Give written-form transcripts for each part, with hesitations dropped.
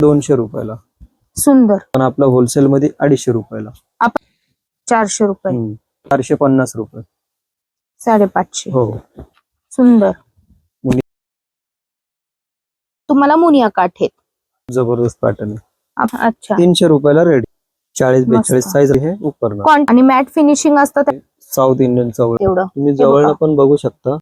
₹200 सुंदर. पण आपला होलसेल मध्ये ₹250 आपण 400 रुपये, ₹450 550. हो. सुंदर. मुनिया तुम्हाला मुनिया काठ आहेत. जबरदस्त पॅटर्न आहे. अच्छा, ₹300 रेडी. 40-42 मस्त. साईज आहे उपरनं. आणि मॅट फिनिशिंग असतं साऊथ इंडियन चवळ तेवढं. तुम्ही हे जवळ बघा. पण बघू शकता.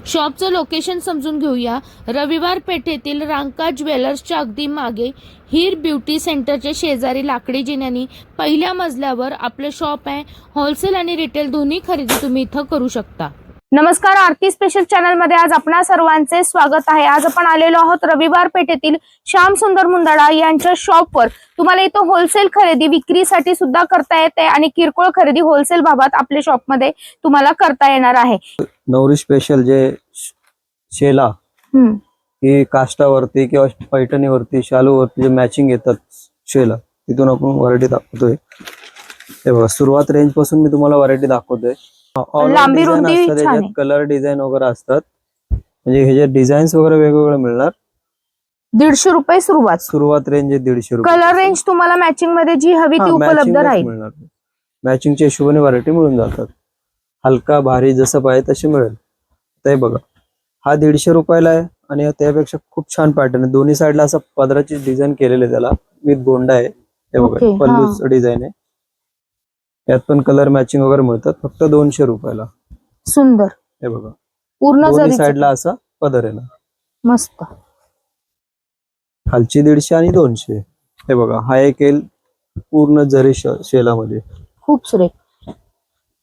शॉपचं लोकेशन समजून घेऊया. रविवार पेठेतील रांका ज्वेलर्सच्या अगदी मागे हीर ब्युटी सेंटरच्या शेजारी लाकडी जिन्यानी पहिल्या मजल्यावर आपलं शॉप आहे. होलसेल आणि रिटेल दोन्ही खरेदी तुम्ही इथं करू शकता. नमस्कार, आरती स्पेशल चॅनल मध्ये आज आपणा सर्वांचे स्वागत आहे. आज आपण आलेलो आहोत रविवार पेठेतील श्याम सुंदर मुंदडा यांच्या शॉपवर. तुम्हाला इथं होलसेल खरेदी विक्रीसाठी सुद्धा करता येते आणि किरकोळ खरेदी होलसेल भावात आपल्या शॉपमध्ये तुम्हाला करता येणार आहे. नवरी स्पेशल जे शेला ही काष्टावरती किंवा पैठणीवरती शालूवरती जे मॅचिंग येतात शेला, तिथून आपण व्हरायटी दाखवतोय. हे बघा, सुरुवात रेंज पासून मी तुम्हाला व्हरायटी दाखवतोय. लांबी रुंदी छान आहे. कलर डिझाईन वगैरे असतात, म्हणजे हे जे डिझाईन्स वगैरे वेगवेगळे मिळणार. ₹150 सुरुवात रेंज आहे ₹150. कलर रेंज तुम्हाला मॅचिंग मध्ये जी हवी ती उपलब्ध राहील. मॅचिंगच्या हिशोबाने व्हरायटी मिळून जातात. हलका भारी जसं पाहिजे तशी मिळेल. ते बघा, हा ₹150 आहे आणि त्यापेक्षा खूप छान पॅटर्न आहे. दोन्ही साईडला असं पदराची डिझाईन केलेली आहे, त्याला विथ गोंडा आहे. हे बघा, पल्लू डिझाईन आहे. यात पण कलर मॅचिंग वगैरे मिळतात. फक्त ₹200. सुंदर. हे बघा, पूर्ण दोन्ही साईडला असा पदर आहे ना, मस्त. खालची 150 आणि 200. हे बघा, हा एक येईल पूर्ण जरी शेलामध्ये. खूप सुरेख.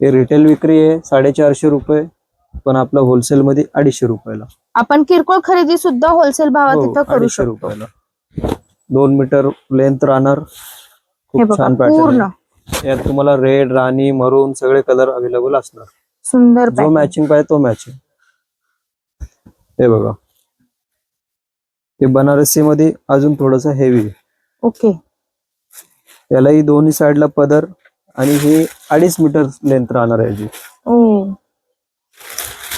हे रिटेल विक्री आहे ₹450, पण आपला होलसेल मध्ये ₹250. आपण किरकोळ खरेदी सुद्धा होलसेल भावात इथं करू शकतो. ₹250. 2 मीटर लेंथ राहणार. खूप छान पॅटर्न. यात तुम्हाला रेड, राणी, मरून सगळे कलर अवेलेबल असणार. सुंदर. जो मॅचिंग पाहिजे तो मॅचिंग. हे बघा, हे बनारसी मध्ये अजून थोडस हेवी. ओके. यालाही दोन्ही साईडला पदर आणि हे 2.5 मीटर लेंथ राहणार आहे.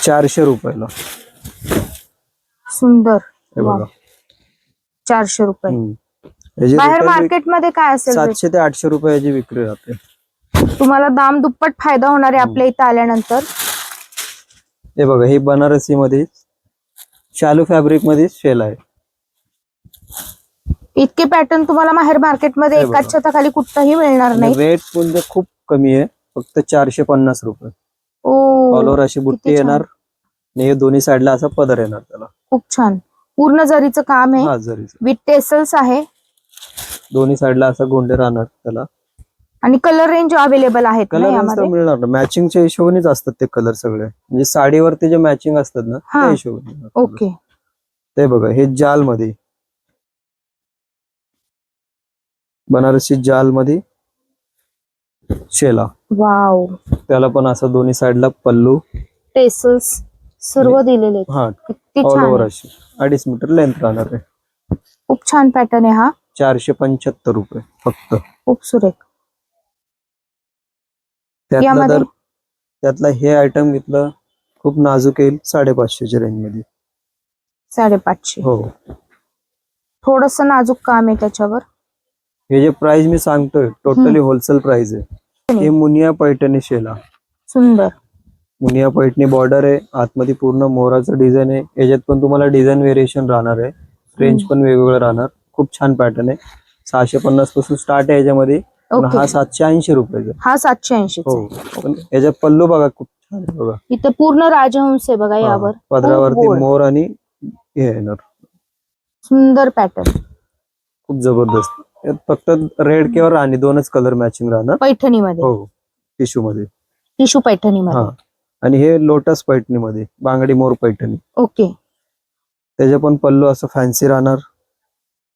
₹400. सुंदर. हे बघा, ₹400. बाहेर मार्केट मध्ये काय असेल? ₹700 ते ₹800 विक्री राहते. तुम्हाला दाम दुप्पट फायदा होणार आहे आपल्या इथं आल्यानंतर. हे बघा, ही बनारसी मध्ये शालू फॅब्रिक मध्ये शेल आहे. इतके पॅटर्न तुम्हाला बाहेर मार्केट मध्ये एकाच छताखाली कुठंही मिळणार नाही. रेट पण खूप कमी आहे, फक्त ₹450. ऑल ओव्हर अशी बुट्टी येणार आणि हे दोन्ही साईडला असा पदर येणार. त्याला खूप छान पूर्ण जरीचं काम आहे. जरीचं विथ टेसल्स आहे. दोन्ही साईडला असा गोंडे राहणार त्याला. आणि कलर रेंज अवेलेबल आहेत. कलर मिळणार ना, मॅचिंगच्या हिशोबानेच असतात ते कलर सगळे. म्हणजे साडीवरती जे मॅचिंग असतात ना, त्या हिशोबाने. ओके. ते बघा, हे जाल मध्ये, बनारसी जाल मध्ये शेला. वाव. त्याला पण असं दोन्ही साईडला पल्लू, टेसल्स सर्व दिलेले. ऑल ओव्हर अशी 2.5 मीटर लेंथ राहणार आहे. खूप छान पॅटर्न आहे हा. ₹475 फक्त. खूप सुरेख. त्यातला हे आयटम घेतलं, खूप नाजूक येईल, 550 रेंज मध्ये. 550. हो. थोडस नाजूक काम आहे त्याच्यावर. हे जे प्राइस मी सांगतोय टोटली होलसेल प्राइस आहे. हे मुनिया पैठणी शेला. सुंदर. मुनिया पैठणी बॉर्डर आहे, आतमध्ये पूर्ण मोराचं डिझाईन आहे. याच्यात पण तुम्हाला डिझाईन व्हेरिएशन राहणार आहे. रेंज पण वेगवेगळं राहणार. खूप छान पॅटर्न आहे. 650 पासून स्टार्ट आहे याच्यामध्ये. हा ₹780. हा 780. हो, पण याच्यात पल्लू बघा, खूप छान आहे. बघा, इथं पूर्ण राजहंस आहे बघा. यावर पदरावरती मोर आणि हे येणार. सुंदर पॅटर्न, खूप जबरदस्त. फक्त रेड किंवा राणी दोनच कलर मॅचिंग राहणार पैठणीमध्ये. हो, टिश्यू मध्ये. टिश्यू पैठणीमध्ये. आणि हे लोटस पैठणी मध्ये, बांगडी मोर पैठणी. ओके. त्याच्या पण पल्लू असं फॅन्सी राहणार.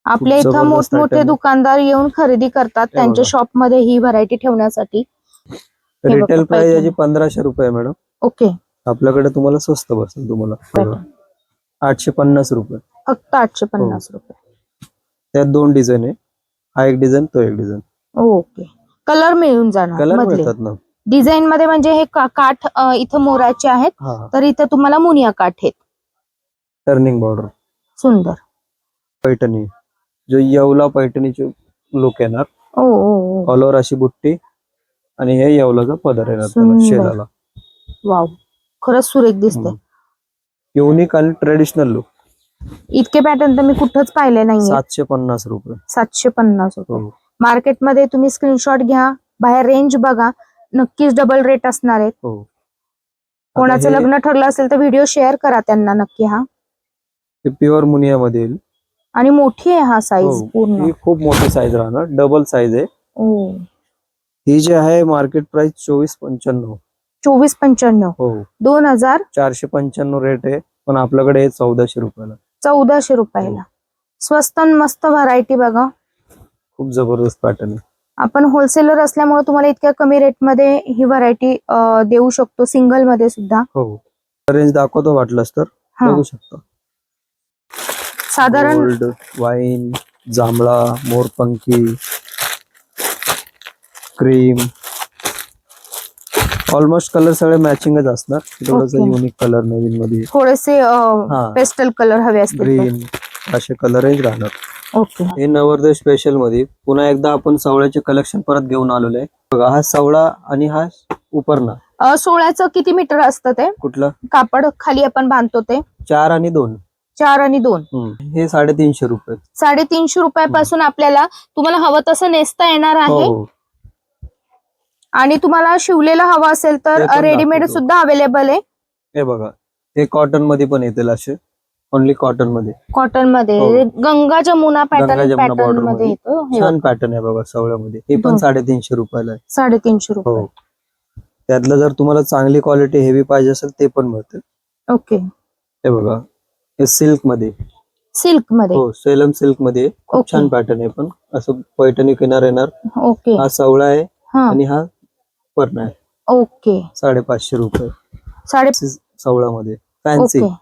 आपल्या इथं मोठमोठे दुकानदार येऊन खरेदी करतात त्यांच्या शॉप मध्ये ही व्हरायटी ठेवण्यासाठी. रिटेल प्राइस याची ₹1500 मॅडम. ओके. आपल्याकडे तुम्हाला स्वस्त बसेल. तुम्हाला ₹850. फक्त ₹850. त्यात 2 डिझाईन आहे. हा एक डिझाईन, तो एक डिझाईन. ओके. कलर मिळून जाणार. कलर मिळतात ना डिझाईन मध्ये. म्हणजे हे काठ इथं मोराचे आहेत, तर इथं तुम्हाला मुनिया काठ आहेत. Turning border. सुंदर. पैठणी. जो येवला पैठणीचे लुक येणार. ओ ओ ऑल ओव्हर अशी बुट्टी आणि हे येवलाचा पदर येणार त्याला सुंदर. शेलाला. वाव, खरंच सुरेख दिसते. युनिक आणि ट्रेडिशनल लुक. इतके पॅटर्न तर मी कुठंच पाहिले नाहीये. 750 रुपये. 750 रुपये. हो मार्केटमध्ये तुम्ही स्क्रीनशॉट घ्या, बाहेर रेंज बघा, नक्कीच डबल रेट असणार आहेत. हो. कोणाचं लग्न ठरलं असेल तर व्हिडिओ शेअर करा त्यांना नक्की. हा हे प्युअर मुनिया मध्ये येईल. आणि मोठी आहे हा साईज हो, पूर्ण. ही खूप मोठी साईज राहणार, डबल साईज आहे. ओ, ही जी आहे मार्केट प्राइस 2495. 2495. हो 2000 495 रेट आहे, पण आपल्याकडे हे 1400 रुपयाला. 1400 रुपयाला. स्वस्त आणि मस्त व्हरायटी बघा. खूप जबरदस्त पॅटर्न आहे. आपण होलसेलर असल्यामुळे तुम्हाला इतक्या कमी रेट मध्ये ही व्हरायटी देऊ शकतो, सिंगल मध्ये सुद्धा. हो रेंज दाखवतो वाटलंच तर हा. बघू शकता. साधारण गोल्ड, वाईन, जांभळा, मोरपंखी, क्रीम, ऑलमोस्ट कलर सगळे मॅचिंगच असणार. थोडस Okay. युनिक कलर नवीन मध्ये थोडेसे पेस्टल कलर हवे असतील तर. ग्रीन असे कलरच राहणार. ओके. हे नवरदेव स्पेशल मध्ये पुन्हा एकदा आपण सवळ्याचे कलेक्शन परत घेऊन आलेलो आहे. बघा हा सवळा आणि हा उपरणा. 16चं किती मीटर असतं ते कुठलं? कापड खाली आपण बांधतो ते? 4 आणि 2. 4 आणि 2. हे 350 रुपये. 350 रुपयापासून आपल्याला तुम्हाला हवं तसं नेसता येणार आहे. हो आणि तुम्हाला शिवलेलं हवं असेल तर ते पण रेडीमेड दाखवतो. सुद्धा अवेलेबल आहे. हे बघा हे कॉटन मध्ये पण येतील असे, ओनली कॉटन मध्ये. कॉटन मध्ये हो. Ganga Jamuna Ganga pattern Jamuna pattern border मध्ये मध्ये. येतो. हे छान बघा. पॅटर्न आहे बघा सवळ्यामध्ये. हे पण हो. 350 रुपयाला आहे. 350 रुपये. हो त्यातलं जर तुम्हाला चांगली क्वालिटी हेवी पाहिजे असेल ते पण मिळते. ओके. हे बघा हे सिल्क मध्ये. सिल्क मध्ये. हो सेलम सिल्क मध्ये खूप ओके. छान पॅटर्न आहे. पण असं पैठणी किनार येणार. ओके. हा सवळा आहे हा. आणि हा परणा आहे. ओके. 550 रुपये. साडे. सवळामध्ये फॅन्सी. ओके.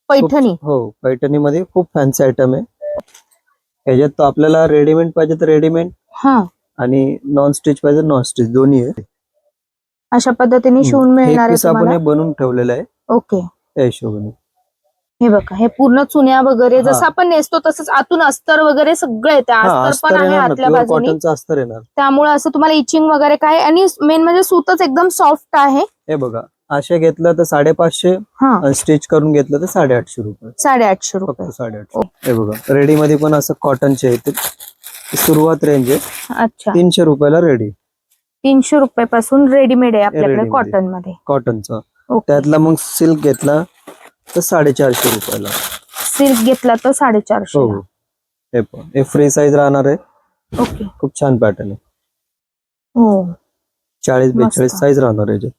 पैठणी. हो पैठणी मध्ये खूप फॅन्सी आयटम आहे. ह्याच्यात तो आपल्याला रेडीमेड पाहिजे तर रेडीमेड हा. आणि नॉन स्टिच पाहिजे नॉन स्टिच दोन्ही आहे. अशा पद्धतीने शिवून मिळणार आहे पीस आपण तुम्हाला. हे बनवून ठेवलेलं आहे ओके. त्या हिशोबाने. हे बघा हे पूर्ण चुन्या वगैरे हा. जसं आपण नेसतो तसंच आतून अस्तर वगैरे सगळं येते. अस्तर पण आहे आतल्या बाजूने, कॉटनचं अस्तर येणार. त्यामुळे असं तुम्हाला इचिंग वगैरे काय, आणि मेन म्हणजे सूतच एकदम सॉफ्ट आहे. हे बघा असे घेतलं तर 550 हा. आणि स्टिच करून घेतलं तर 850 रुपये. 850 रुपये. फक्त 850. हे बघा रेडी मध्ये पण असं कॉटनचे येते. सुरुवात रेंज आहे अच्छा. 300 रुपयाला रेडी. 300 रुपयापासून रेडीमेड आहे आपल्याकडे रेडीमेड. कॉटन मध्ये. कॉटनचा. ओके. त्यातला मग सिल्क घेतला तर 450 रुपयाला. सिल्क घेतला तर 450. हो हे पण हे फ्री साईज राहणार आहे. ओके. खूप छान पॅटर्न आहे. हो. 40-42 मस्त. साईज राहणार आहे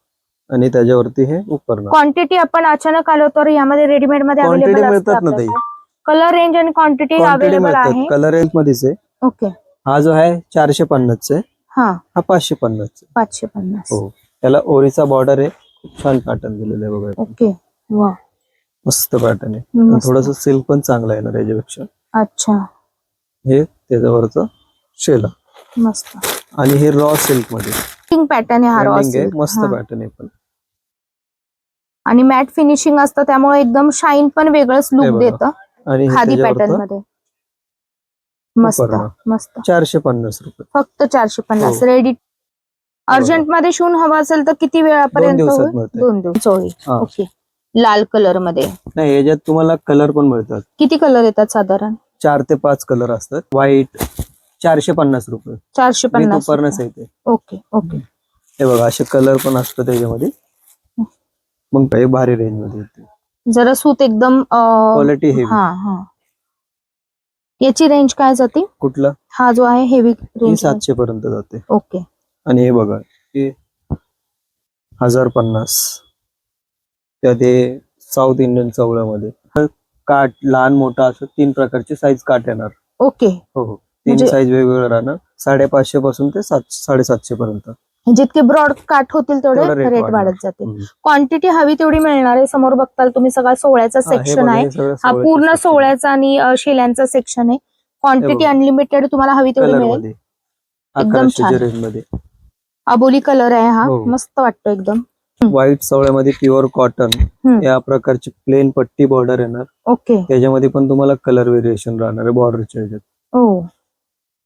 आणि त्याच्यावरती हे उपरणा. क्वांटिटी आपण अचानक आलो तर यामध्ये रेडीमेड मध्ये क्वांटिटी अवेलेबल मिळतात ना ताई. कलर रेंज आणि क्वांटिटी क्वांटिटी अवेलेबल आहे. मिळतात. कलर रेंज मध्येच आहे. ओके. हा जो आहे 450 आहे. हा. हा 550 आहे. 550. हो त्याला ओरीचा बॉर्डर आहे. खूप छान पॅटर्न दिलेलं आहे बघा. ओके. वा. मस्त पॅटर्न आहे. मस्त. थोडस सिल्क पण चांगला येणार याच्यापेक्षा. अच्छा. हे त्याच्यावरचं शेला मस्त. आणि हे रॉ सिल्क मध्ये पॅटर्न आहे हा raw Trending आहे. silk. मस्त हा. पॅटर्न आहे पण. आणि मॅट फिनिशिंग असतं त्यामुळे एकदम शाईन पण वेगळंच हे लुक बघा. देतं आणि हे खादी पॅटर्न त्याच्यावरचं मध्ये. मस्त उपरणा. मस्त. 450 रुपये. फक्त 450. हो. रेडी अर्जंट मध्ये शिवून हवा असेल तर किती वेळापर्यंत 2 दिवसात होईल? मिळते. 2 दिवस. चोळी. हा. ओके. लाल कलर मध्ये नाही याच्यात तुम्हाला कलर पण मिळतात. किती कलर येतात साधारण? 4 ते 5 कलर असतात. व्हाईट 450 रुपये. 450 पर्नस रुपये. येते. ओके. ओके. हे बघा असे कलर पण असतात त्याच्यामध्ये. मग काही भारी रेंज मध्ये येते. जरा सूत एकदम क्वालिटी हेवी. हा हा. याची रेंज काय जाते? कुठला? हा जो आहे हेवी ही रेंज. 700 पर्यंत जाते. ओके. आणि हे बघा हे 1050. त्यात हे साऊथ इंडियन चवळ्यामध्ये काठ लहान मोठा असं 3 प्रकारचे साईज काठ येणार. ओके. हो हो 3 म्हणजे- साईज वेगवेगळे राहणार. 550 पासून ते 700-750 पर्यंत. जितके ब्रॉड काठ होतील तेवढे तेवढा rate रेट वाढणार. वाढत जातील. हम्म. क्वांटिटी हवी तेवढी मिळणार आहे. समोर बघताल तुम्ही सगळा सोळ्याचा हा, हे सेक्शन बघा, आहे. हे सगळं हा सोळ्याचं पूर्ण section. सोळ्याचा आणि शेल्यांचा सेक्शन आहे. क्वांटिटी बघा. अनलिमिटेड तुम्हाला हवी तेवढी कलर मिळेल. मध्ये एकदम 1100 छान. रेंज मध्ये. अबोली कलर आहे हा. हो. मस्त वाटतो एकदम. व्हाईट सवळ्यामध्ये प्युअर कॉटन हम्म. या प्रकारची प्लेन पट्टी बॉर्डर येणार. ओके. त्याच्यामध्ये पण तुम्हाला कलर व्हेरिएशन राहणार आहे बॉर्डरच्या ह्याच्यात. हो.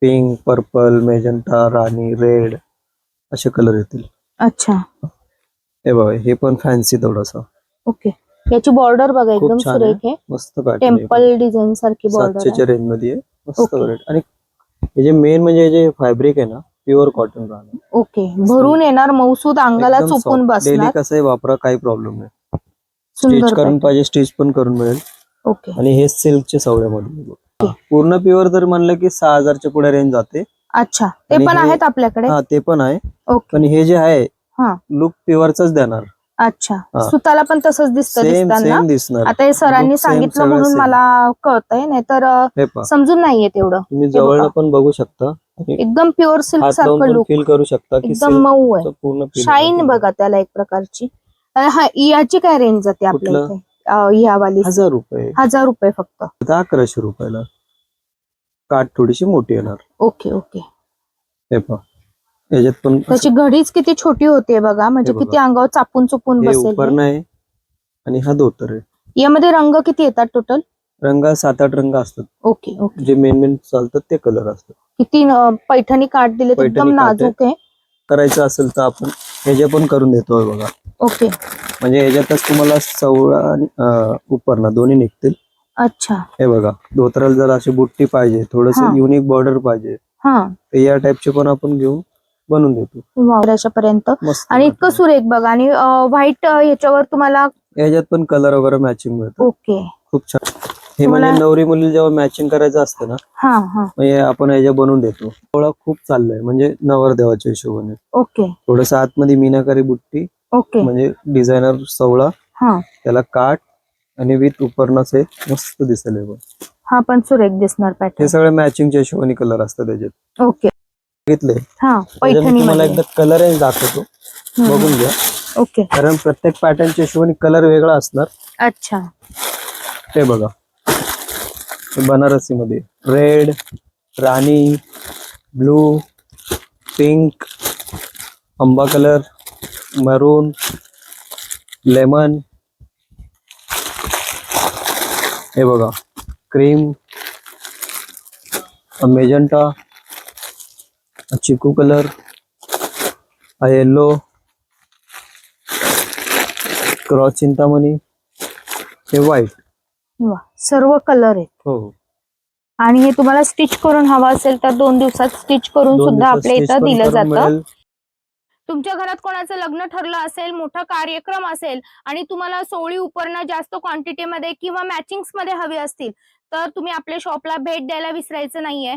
पिंक, पर्पल, मेजंटा, राणी, रेड असे कलर येतील. अच्छा. हे बघा, हे पण फॅन्सी थोडासा ओके. याची बॉर्डर बघा एकदम खूप छान आहे. सुरेख आहे. मस्त पॅटर्न आहे. टेम्पल डिझाईन सारखी बॉर्डर 700च्या आहे. रेंज मध्ये आहे. मस्त ओके. व्हरायटी. आणि हे जे मेन म्हणजे जे फॅब्रिक आहे ना, प्युअर कॉटन राहणार. ओके. भरून येणार, मऊसूद, अंगाला एकदम चुपून सॉफ्ट. डेली बसणार. कसंही वापरा, काही प्रॉब्लेम नाही. सुंदर स्टिच करून pattern. पाहिजे स्टिच पण करून मिळेल. ओके. आणि हे सिल्कच्या सवड्यामध्ये पूर्ण प्युअर जर म्हणलं की 6000च्या पुढे रेंज जाते. अच्छा, ते आणि पण हे- आहेत आपल्याकडे. हा, ते पण आहे. ओके. पण हे जे आहे हा. लुक प्युअरच देणार. अच्छा, हा. सुताला पण तसंच दिसतं सेम दिसताना. सेम दिसणार. आता हे सरांनी Look same, सांगितलं सगळं म्हणून same. मला कळतंय, नाहीतर हे पहा, समजून नाहीये तेवढं. तुम्ही हे जवळ बघा. पण बघू शकता. आणि एकदम प्युअर सिल्क हात लावून सारखं पण लुक, फील करू शकता की एकदम silk मऊ आहे. चं पूर्ण feel शाईन येणार. बघा त्याला एक प्रकारची. हा, याची काय रेंज जाते आपल्या कुठलं? इथे? ह्या वाली 1000 रुपये. 1000 रुपये फक्त. आता 1100 रुपयाला. काठ थोडीशी मोठी येणार. Okay okay. हे पहा, याच्यात पण त्याची घडीच किती छोटी होते बघा, म्हणजे हे बघा. किती अंगावर चापून चुपून हे बसेल उपरण हे. आहे आणि हा धोतर आहे. यामध्ये रंग किती येतात टोटल? रंग 7-8 रंग असतात. Okay okay. जे मेन चालतात ते कलर असतात. किती पैठणी काठ दिले, पैठणी एकदम काठ आहे. नाजूक आहे. करायचं असेल तर आपण ह्याचे पण करून देतोय बघा. ओके. म्हणजे ह्याच्यातच तुम्हाला सवळा आणि उपरणा दोन्ही निघतील. अच्छा. हे बघा, धोतराला जर अशी बुट्टी पाहिजे, थोडस हा. युनिक बॉर्डर पाहिजे, हा. तर या टाईपचे पण आपण घेऊन बनवून देतो. अशापर्यंत. मस्त आणि इतकं वाटतं. सुरेख बघा. आणि व्हाईट ह्याच्यावर तुम्हाला. याच्यात पण कलर वगैरे मॅचिंग मिळतं. ओके. खूप छान. हे म्हणजे नवरी मुली जेव्हा मॅचिंग करायचं असतं ना, हा हा. म्हणजे आपण ह्याच्या बनवून देतो. थोडा खूप चाललाय म्हणजे नवरदेवाच्या हिशोबाने. ओके थोडस आतमध्ये मीनाकारी बुट्टी, ओके. म्हणजे डिझायनर सवळा, हा. त्याला काठ आणि विथ उपरणाचे मस्त दिसेल हे बघ. हा पण सुरेख दिसणार हे पॅटर्न. सगळे मॅचिंगच्या हिशोबाने कलर असतात त्याच्यात. ओके. बघितले हा, त्याच्यात मी पैठणी तुम्हाला मध्ये. एकदा कलर दाखवतो, बघून घ्या. ओके. कारण प्रत्येक पॅटर्नच्या हिशोबाने कलर वेगळा असणार. अच्छा. ते बघा, बनारसी मध्ये रेड, राणी, ब्लू, पिंक, आंबा कलर, मरून, लेमन, हे बघा, क्रीम, मेजंटा, चिकू कलर, येलो, क्रॉस चिंतामणी, हे व्हाईट. वा, सर्व कलर आहेत. हो, आणि हे तुम्हाला स्टिच करून हवा असेल तर 2 दिवसात स्टिच करून 2 सुद्धा दिवसात आपल्या stitch इथं पण दिलं करून जातं. मिळेल. तुमच्या घरात कोणाचं लग्न ठरलं असेल, मोठा कार्यक्रम असेल आणि तुम्हाला सोळी उपरणं जास्त क्वांटिटीमध्ये किंवा मॅचिंग्स मध्ये हवी असतील, तर तुम्ही आपल्या शॉपला भेट द्यायला विसरायचं नाहीये.